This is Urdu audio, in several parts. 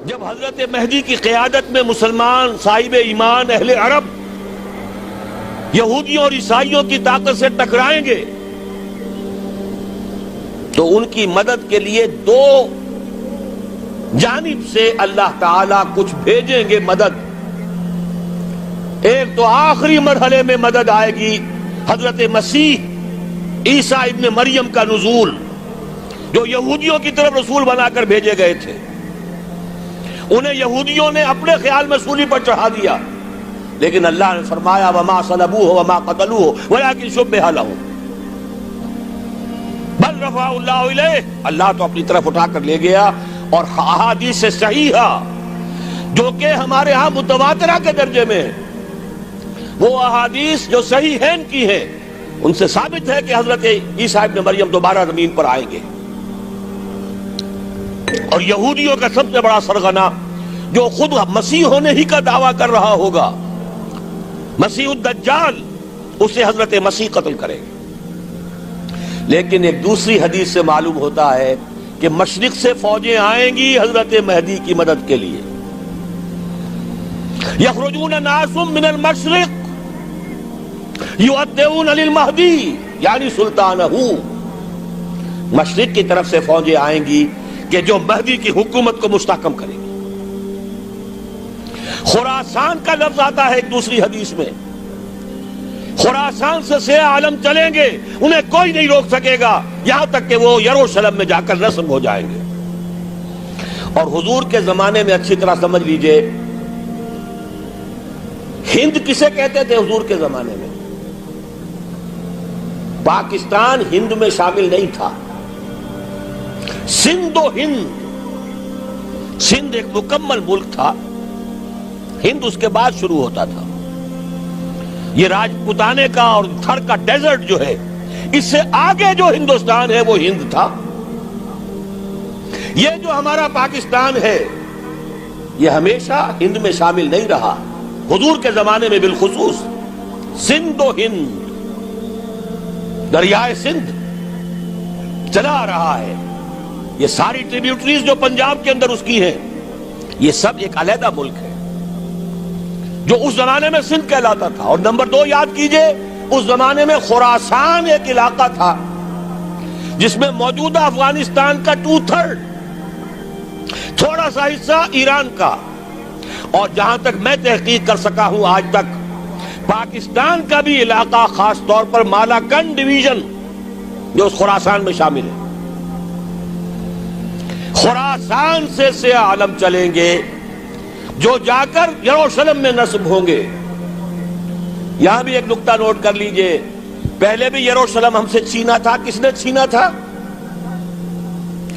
جب حضرت مہدی کی قیادت میں مسلمان صاحب ایمان اہل عرب یہودیوں اور عیسائیوں کی طاقت سے ٹکرائیں گے تو ان کی مدد کے لیے دو جانب سے اللہ تعالیٰ کچھ بھیجیں گے مدد. ایک تو آخری مرحلے میں مدد آئے گی حضرت مسیح عیسیٰ ابن مریم کا نزول، جو یہودیوں کی طرف رسول بنا کر بھیجے گئے تھے. انہیں یہودیوں نے اپنے خیال میں سولی پر چڑھا دیا، لیکن اللہ نے فرمایا وما صلبوہ وما قتلوہ ولکن شبہ لہم بل رفعہ اللہ الیہ. اللہ تو اپنی طرف اٹھا کر لے گیا. اور احادیث صحیحہ جو کہ ہمارے ہاں متواترہ کے درجے میں وہ احادیث جو صحیحین کی ہیں ان سے ثابت ہے کہ حضرت عیسیٰ ابن مریم دوبارہ زمین پر آئیں گے. اور یہودیوں کا سب سے بڑا سرغنہ جو خود مسیح ہونے ہی کا دعویٰ کر رہا ہوگا، مسیح الدجال، اسے حضرت مسیح قتل کرے گے. لیکن ایک دوسری حدیث سے معلوم ہوتا ہے کہ مشرق سے فوجیں آئیں گی حضرت مہدی کی مدد کے لیے. یخرجون ناس من المشرق یؤدون للمہدی یعنی سلطانہ. مشرق کی طرف سے فوجیں آئیں گی کہ جو مہدی کی حکومت کو مستحکم کریں گی. خراسان کا لفظ آتا ہے ایک دوسری حدیث میں. خراسان سے سیاہ عالم چلیں گے، انہیں کوئی نہیں روک سکے گا یہاں تک کہ وہ یروشلم میں جا کر رسم ہو جائیں گے. اور حضور کے زمانے میں اچھی طرح سمجھ لیجئے، ہند کسے کہتے تھے حضور کے زمانے میں؟ پاکستان ہند میں شامل نہیں تھا. سندھ و ہند، سندھ ایک مکمل ملک تھا، ہند اس کے بعد شروع ہوتا تھا. یہ راجپوتانے کا اور تھر کا ڈیزرٹ جو ہے، اس سے آگے جو ہندوستان ہے وہ ہند تھا. یہ جو ہمارا پاکستان ہے یہ ہمیشہ ہند میں شامل نہیں رہا. حضور کے زمانے میں بالخصوص سندھ و ہند، دریائے سندھ چلا آ رہا ہے. یہ ساری ٹریبیوٹریز جو پنجاب کے اندر اس کی ہیں، یہ سب ایک علیحدہ ملک ہے جو اس زمانے میں سندھ کہلاتا تھا. اور نمبر 2 یاد کیجئے، اس زمانے میں خراسان ایک علاقہ تھا جس میں موجودہ افغانستان کا 2/3، تھوڑا سا حصہ ایران کا، اور جہاں تک میں تحقیق کر سکا ہوں آج تک پاکستان کا بھی علاقہ، خاص طور پر مالاکنڈ ڈویژن جو اس خراسان میں شامل ہے. خراسان سے سیاہ عالم چلیں گے جو جا کر یروشلم میں نصب ہوں گے. یہاں بھی ایک نقطہ نوٹ کر لیجئے، پہلے بھی یروشلم ہم سے چھینا تھا. کس نے چھینا تھا؟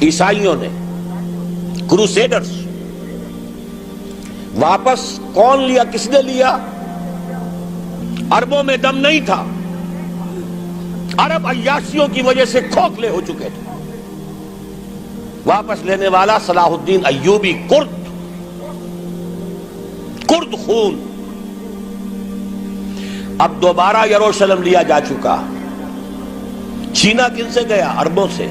عیسائیوں نے، کروسیڈرز. واپس کون لیا؟ کس نے لیا؟ عربوں میں دم نہیں تھا، عرب عیاشیوں کی وجہ سے کھوکھلے ہو چکے تھے. واپس لینے والا صلاح الدین ایوبی، کرد خون. اب دوبارہ یروشلم لیا جا چکا. چھینا کن سے گیا؟ عربوں سے.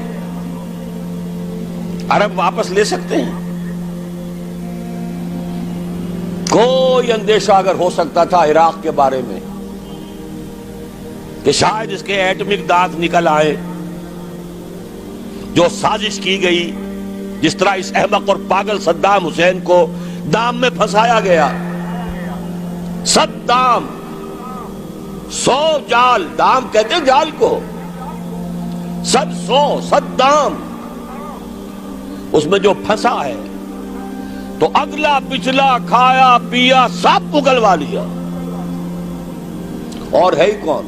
عرب واپس لے سکتے ہیں؟ کوئی اندیشہ اگر ہو سکتا تھا عراق کے بارے میں کہ شاید اس کے ایٹمک دانت نکل آئے، جو سازش کی گئی، جس طرح اس احمق اور پاگل صدام حسین کو دام میں پھنسایا گیا. صدام 100 جال، دام کہتے ہیں جال کو، 100 اس میں جو پھنسا ہے تو اگلا پچھلا کھایا پیا سب اگلوا لیا. اور ہے ہی کون؟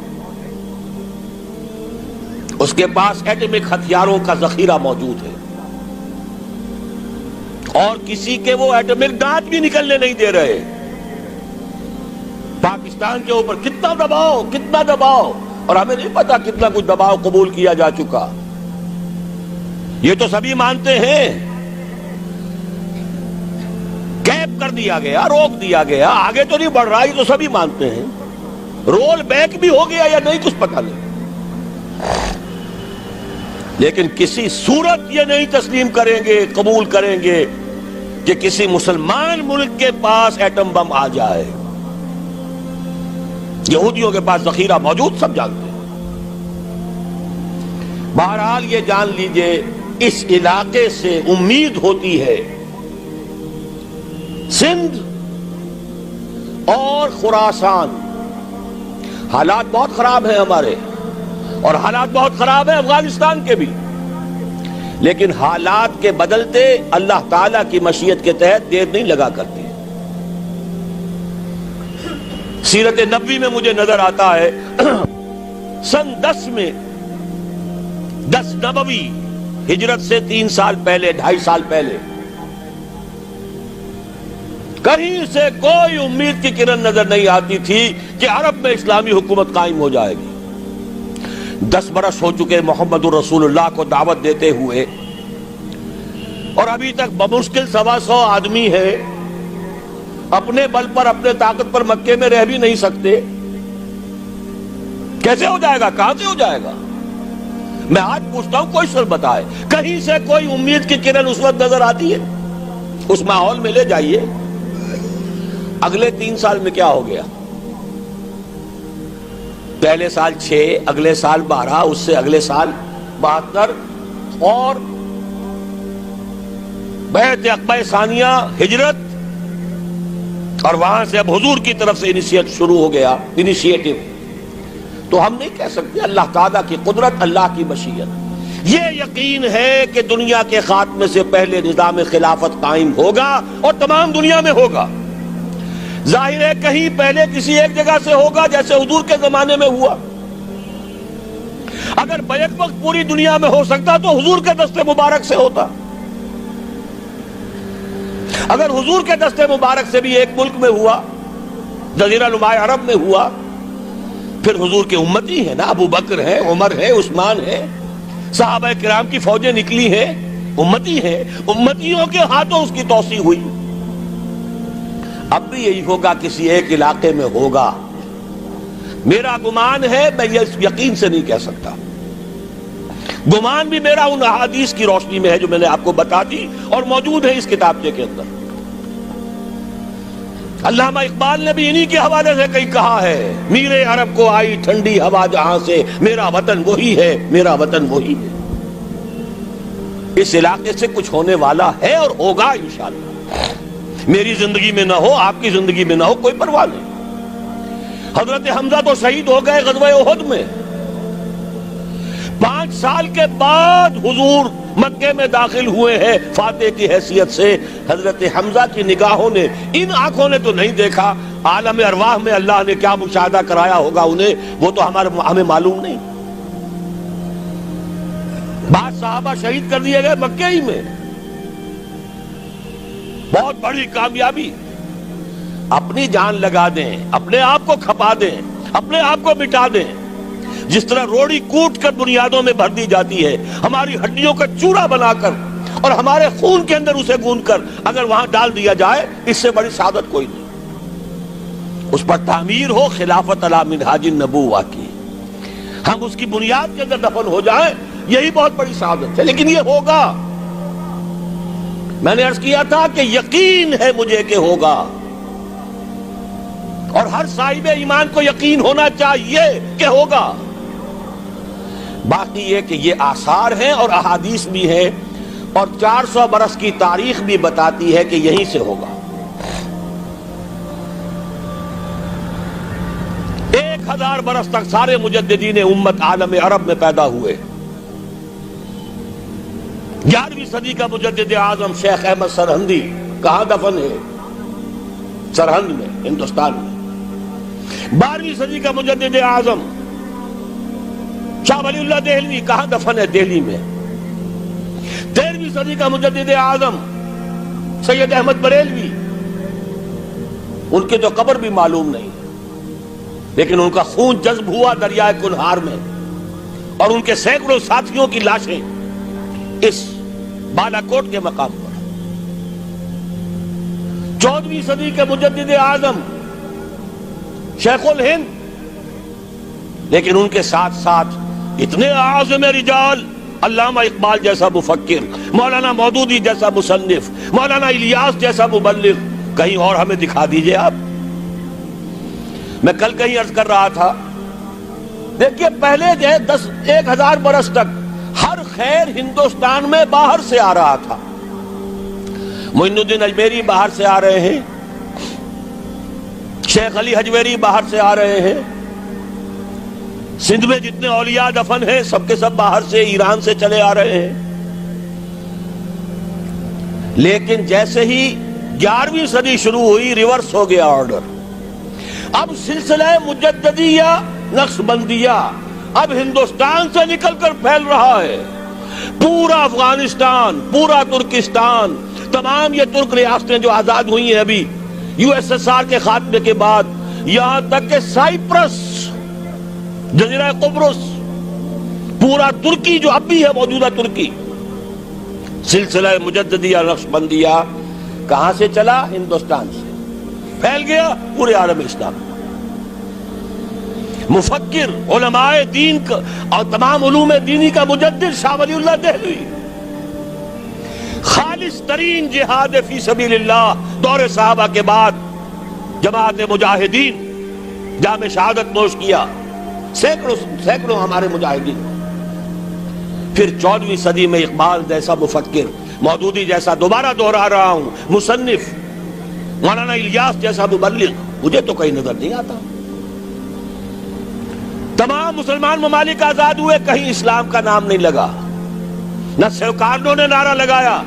اس کے پاس ایٹمک ہتھیاروں کا ذخیرہ موجود ہے، اور کسی کے وہ ایٹمک دانت بھی نکلنے نہیں دے رہے. پاکستان کے اوپر کتنا دباؤ، اور ہمیں نہیں پتا کتنا کچھ دباؤ قبول کیا جا چکا. یہ تو سبھی مانتے ہیں. کیپ کر دیا گیا، روک دیا گیا، آگے تو نہیں بڑھ رہا، یہ تو سبھی مانتے ہیں. رول بیک بھی ہو گیا یا نہیں کچھ پتہ نہیں، لیکن کسی صورت یہ نہیں تسلیم کریں گے، قبول کریں گے کہ کسی مسلمان ملک کے پاس ایٹم بم آ جائے. یہودیوں کے پاس ذخیرہ موجود، سب جانتے ہیں. بہرحال یہ جان لیجئے اس علاقے سے امید ہوتی ہے. سندھ اور خراسان حالات بہت خراب ہیں ہمارے، اور حالات بہت خراب ہیں افغانستان کے بھی، لیکن حالات کے بدلتے اللہ تعالیٰ کی مشیت کے تحت دیر نہیں لگا کرتی. سیرت نبوی میں مجھے نظر آتا ہے سن 10 میں 10 نبوی ہجرت سے 3 سال پہلے 2.5 سال پہلے کہیں سے کوئی امید کی کرن نظر نہیں آتی تھی کہ عرب میں اسلامی حکومت قائم ہو جائے گی. 10 برس ہو چکے محمد الرسول اللہ کو دعوت دیتے ہوئے، اور ابھی تک بمشکل 125 آدمی ہے. اپنے بل پر اپنے طاقت پر مکے میں رہ بھی نہیں سکتے. کیسے ہو جائے گا؟ کہاں سے ہو جائے گا؟ میں آج پوچھتا ہوں، کوئی سر بتائے کہیں سے کوئی امید کی کرن اس وقت نظر آتی ہے؟ اس ماحول میں لے جائیے. اگلے 3 سال میں کیا ہو گیا؟ پہلے سال 6، اگلے سال 12، اس سے اگلے سال 72، اور بیعت عقبہ ثانیہ ہجرت، اور وہاں سے اب حضور کی طرف سے شروع ہو گیا انیشیٹو. تو ہم نہیں کہہ سکتے. اللہ تعالیٰ کی قدرت، اللہ کی مشیت. یہ یقین ہے کہ دنیا کے خاتمے سے پہلے نظام خلافت قائم ہوگا، اور تمام دنیا میں ہوگا. ظاہر ہے کہیں پہلے کسی ایک جگہ سے ہوگا، جیسے حضور کے زمانے میں ہوا. اگر بیک وقت پوری دنیا میں ہو سکتا تو حضور کے دست مبارک سے ہوتا. اگر حضور کے دست مبارک سے بھی ایک ملک میں ہوا، جزیرہ نماء عرب میں ہوا، پھر حضور کے امتی ہیں نا، ابو بکر ہے، عمر ہے، عثمان ہے، صحابہ کرام کی فوجیں نکلی ہیں، امتی ہیں. امتیوں کے ہاتھوں اس کی توسیع ہوئی. اب بھی یہی ہوگا، کسی ایک علاقے میں ہوگا. میرا گمان ہے، میں یہ یقین سے نہیں کہہ سکتا. گمان بھی میرا ان احادیث کی روشنی میں ہے جو میں نے آپ کو بتا دی اور موجود ہے اس کتابچے کے اندر. علامہ اقبال نے بھی انہی کے حوالے سے کہیں کہا ہے، میرے عرب کو آئی ٹھنڈی ہوا جہاں سے، میرا وطن وہی ہے، میرا وطن وہی ہے. اس علاقے سے کچھ ہونے والا ہے اور ہوگا انشاءاللہ. میری زندگی میں نہ ہو، آپ کی زندگی میں نہ ہو، کوئی پرواہ نہیں. حضرت حمزہ تو شہید ہو گئے غزوہ احد میں. 5 سال کے بعد حضور مکے میں داخل ہوئے ہیں فاتح کی حیثیت سے. حضرت حمزہ کی نگاہوں نے، ان آنکھوں نے تو نہیں دیکھا، عالم ارواح میں اللہ نے کیا مشاہدہ کرایا ہوگا انہیں، وہ تو ہمیں معلوم نہیں. بعض صحابہ شہید کر دیے گئے مکے ہی میں. بہت بڑی کامیابی. اپنی جان لگا دیں، اپنے آپ کو کھپا دیں، اپنے آپ کو مٹا دیں. جس طرح روڑی کوٹ کر بنیادوں میں بھر دی جاتی ہے، ہماری ہڈیوں کا چورا بنا کر اور ہمارے خون کے اندر اسے گوندھ کر اگر وہاں ڈال دیا جائے، اس سے بڑی سعادت کوئی نہیں. اس پر تعمیر ہو خلافت علی منہاج النبوہ کی، ہم اس کی بنیاد کے اندر دفن ہو جائیں، یہی بہت بڑی سعادت ہے. لیکن یہ ہوگا. میں نے عرض کیا تھا کہ یقین ہے مجھے کہ ہوگا، اور ہر صاحب ایمان کو یقین ہونا چاہیے کہ ہوگا. باقی یہ کہ یہ آثار ہیں اور احادیث بھی ہیں، اور 400 برس کی تاریخ بھی بتاتی ہے کہ یہیں سے ہوگا. 1000 برس تک سارے مجددین امت عالم عرب میں پیدا ہوئے. 11ویں صدی کا مجدد اعظم شیخ احمد سرہندی کہاں دفن ہے؟ سرہند میں، ہندوستان میں. 12ویں صدی کا مجدد اعظم شاہ ولی اللہ دہلوی کہاں دفن ہے؟ دہلی میں. 13ویں صدی کا مجدد اعظم سید احمد بریلوی، ان کی تو قبر بھی معلوم نہیں، لیکن ان کا خون جذب ہوا دریائے کنہار میں، اور ان کے سینکڑوں ساتھیوں کی لاشیں اس بالاکوٹ کے مقام پر. 14ویں صدی کے مجدد اعظم شیخ الہند، لیکن ان کے ساتھ ساتھ اتنے اعظم رجال علامہ اقبال جیسا مفکر، مولانا مودودی جیسا مصنف، مولانا الیاس جیسا مبلغ، کہیں اور ہمیں دکھا دیجئے آپ۔ میں کل کہیں عرض کر رہا تھا، دیکھیے پہلے جو ہے 1000 برس تک ہر خیر ہندوستان میں باہر سے آ رہا تھا۔ معین الدین اجمیری باہر سے آ رہے ہیں، شیخ علی حجویری باہر سے آ رہے ہیں، سندھ میں جتنے اولیاء دفن ہیں سب کے سب باہر سے، ایران سے چلے آ رہے ہیں۔ لیکن جیسے ہی 11ویں صدی شروع ہوئی، ریورس ہو گیا آرڈر۔ اب سلسلہ مجددیہ نقش بندیہ اب ہندوستان سے نکل کر پھیل رہا ہے۔ پورا افغانستان، پورا ترکستان، تمام یہ ترک ریاستیں جو آزاد ہوئی ہیں ابھی USSR کے خاتمے کے بعد، یہاں تک کہ سائپرس، جزیرہ قبرص، پورا ترکی جو اب بھی ہے موجودہ ترکی، سلسلہ مجددیہ نقش بندیہ کہاں سے چلا؟ ہندوستان سے پھیل گیا پورے عالم اسلام۔ مفکر، علماء دین اور تمام علوم دینی کا مجدد شاہ ولی اللہ دہلوی، خالص ترین جہاد فی سبیل اللہ دور صحابہ کے بعد جماعت مجاہدین جام شہادت نوش کیا، سینکڑوں ہمارے مجاہدین۔ پھر 14ویں صدی میں اقبال جیسا مفکر، مودودی جیسا، دوبارہ دوہرا رہا ہوں، مصنف، مولانا الیاس جیسا مبلغ، مجھے تو کہیں نظر نہیں آتا۔ تمام مسلمان ممالک آزاد ہوئے، کہیں اسلام کا نام نہیں لگا، نہ سرکاروں نے نعرہ لگایا،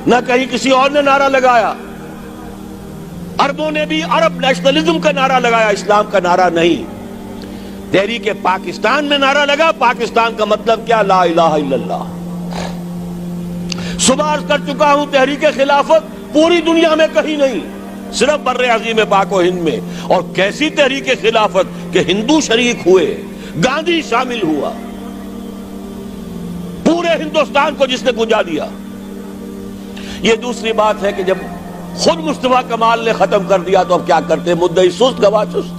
نہ کہیں کسی اور نے نعرہ لگایا۔ عربوں نے بھی عرب نیشنلزم کا نعرہ لگایا، اسلام کا نعرہ نہیں۔ تحریک پاکستان میں نعرہ لگا، پاکستان کا مطلب کیا؟ لا الہ الا اللہ۔ صبح عرض کر چکا ہوں، تحریک خلافت پوری دنیا میں کہیں نہیں، صرف بر عظیم پاک و ہند میں۔ اور کیسی تحریک خلافت کہ ہندو شریک ہوئے، گاندھی شامل ہوا، پورے ہندوستان کو جس نے گنجا دیا۔ یہ دوسری بات ہے کہ جب خود مصطفیٰ کمال نے ختم کر دیا تو اب کیا کرتے؟ مدعی سست گواہ چست۔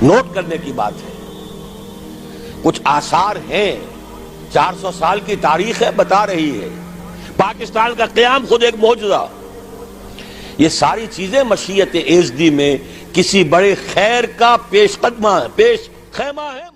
نوٹ کرنے کی بات ہے، کچھ آثار ہیں، 400 سال کی تاریخ ہے، بتا رہی ہے پاکستان کا قیام خود ایک معجزہ۔ یہ ساری چیزیں مشیت ایزدی میں کسی بڑے خیر کا پیش خیمہ ہے۔